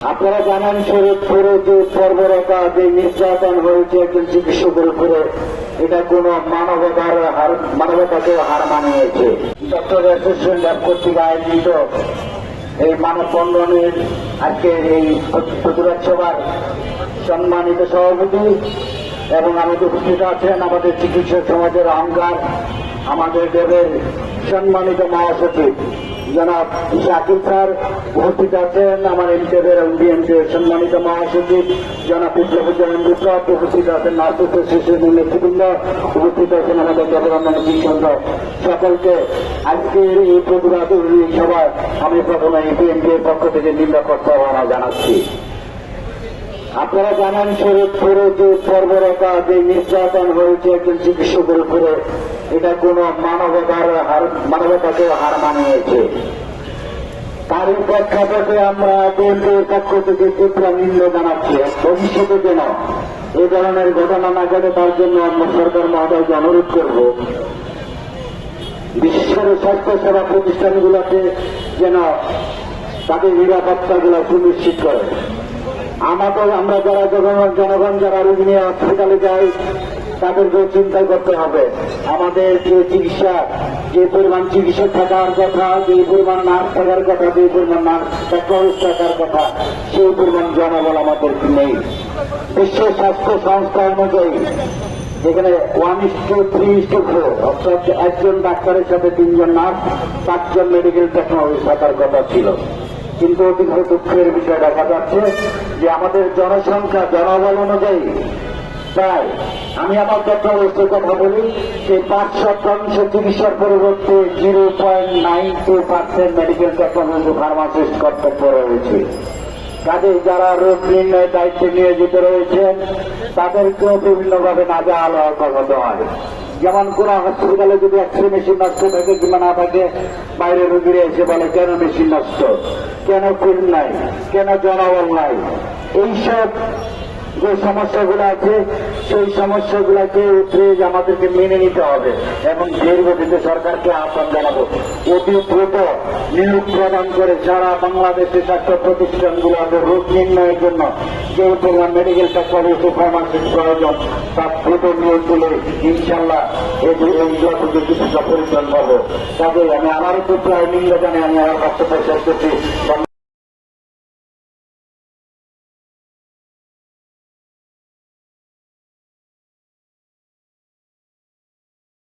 আপনারা জানেন শরীয়তপুরে যে বর্বরতা যে নির্যাতন হয়েছে একজন চিকিৎসকের উপরে, এটা কোন মানবতাকে হার মানিয়েছে। ডক্টর অ্যাসোসিয়েশন ল্যাব কর্তৃক আয়োজিত এই মানববন্ধনের আজকে এই প্রতিবাদ সভার সম্মানিত সভাপতি এবং আমাদের উপস্থিত আছেন আমাদের চিকিৎসক সমাজের অহংকার, আমাদের দেবের সম্মানিত মহাসচিব জনাব শাকিল স্যার উপস্থিত আছেন, আমার এমটেবের বিএনপির সম্মানিত মহাসচিব জনাব বিপ্লবুজ্জামান বিপ্লব উপস্থিত আছেন, নার্স অ্যাসোসিয়েশনের নেতৃবৃন্দ উপস্থিত আছেন, আমাদের জগন্নাথ কৃষ্ণ সকলকে আজকের এই প্রতিবাদ সভায় আমি প্রথমে বিএনপির পক্ষ থেকে নিন্দা প্রস্তাবনা জানাচ্ছি। আপনারা জানেন শরীয়তপুরে যে বর্বরতা যে নির্যাতন হয়েছে একজন চিকিৎসকের উপরে, এটা কোন মানবতাকে হার মানিয়েছে। তারই প্রেক্ষাপটে আমরা বিএনপির পক্ষ থেকে তীব্র নিন্দা জানাচ্ছি। ভবিষ্যতে যেন এই ধরনের ঘটনা না ঘটে তার জন্য আমরা সরকার মহোদয়কে অনুরোধ করব বিশ্বের স্বাস্থ্য সেবা প্রতিষ্ঠানগুলোতে যেন তাদের নিরাপত্তাগুলো সুনিশ্চিত করে। আমরা যারা জনগণ যারা রোগী নিয়ে হসপিটালে যাই তাদেরকেও চিন্তা করতে হবে। আমাদের যে চিকিৎসা, যে পরিমাণ চিকিৎসক থাকার কথা, যে পরিমাণ নার্স থাকার কথা, যে পরিমাণ নার্স টেকনোলজিস্ট থাকার কথা, সেই পরিমাণ জনবল আমাদের নেই। বিশ্ব স্বাস্থ্য সংস্থা অনুযায়ী যেখানে 1:3:4 অর্থাৎ একজন ডাক্তারের সাথে 3 জন নার্স, 5 জন মেডিকেল টেকনোলজিস্ট থাকার কথা ছিল। কিন্তু অতিরিক্ত দুঃখের বিষয় দেখা যাচ্ছে যে আমাদের জনসংখ্যা জনবল অনুযায়ী প্রায়, আমি আমার টেকনোলজির কথা বলি, সেই 500 চিকিৎসার পরিবর্তে 0.92% মেডিকেল টেকনোলজি ফার্মাসিস্ট কর্তব্য রয়েছে। কাজে যারা রোগ নির্ণয়ের দায়িত্বে নিয়োজিত রয়েছেন তাদেরকেও বিভিন্নভাবে নাজেহাল হতে হয়। যেমন কোন হসপিটালে যদি এক্সরে মেশিন নষ্ট থাকে কিংবা না থাকে, বাইরে রোগীরা এসে বলে কেন মেশিন নষ্ট, কেন ফিল্ম নাই, কেন জনবল নাই। এইসব যে সমস্যাগুলো আছে সেই সমস্যাগুলোকে উঠে আমাদেরকে মেনে নিতে হবে এবং ধীর গতিতে সরকারকে আহ্বান জানাবো অতি দ্রুত নিয়োগ প্রদান করে সারা বাংলাদেশের স্বাস্থ্য প্রতিষ্ঠানগুলোতে রোগ নির্ণয়ের জন্য যে পরিমাণ মেডিকেল টেকনোলজি ফার্মাসিস্ট প্রয়োজন তার দ্রুত নিয়োগ তুলে ইনশাল্লাহ এইগুলো থেকে কিছুটা পরিত্রাণ পাবো। তবে আমি আমার উপর প্রায় নিন্দা জানিয়ে আমি আমার বক্তব্য শেষ করছি।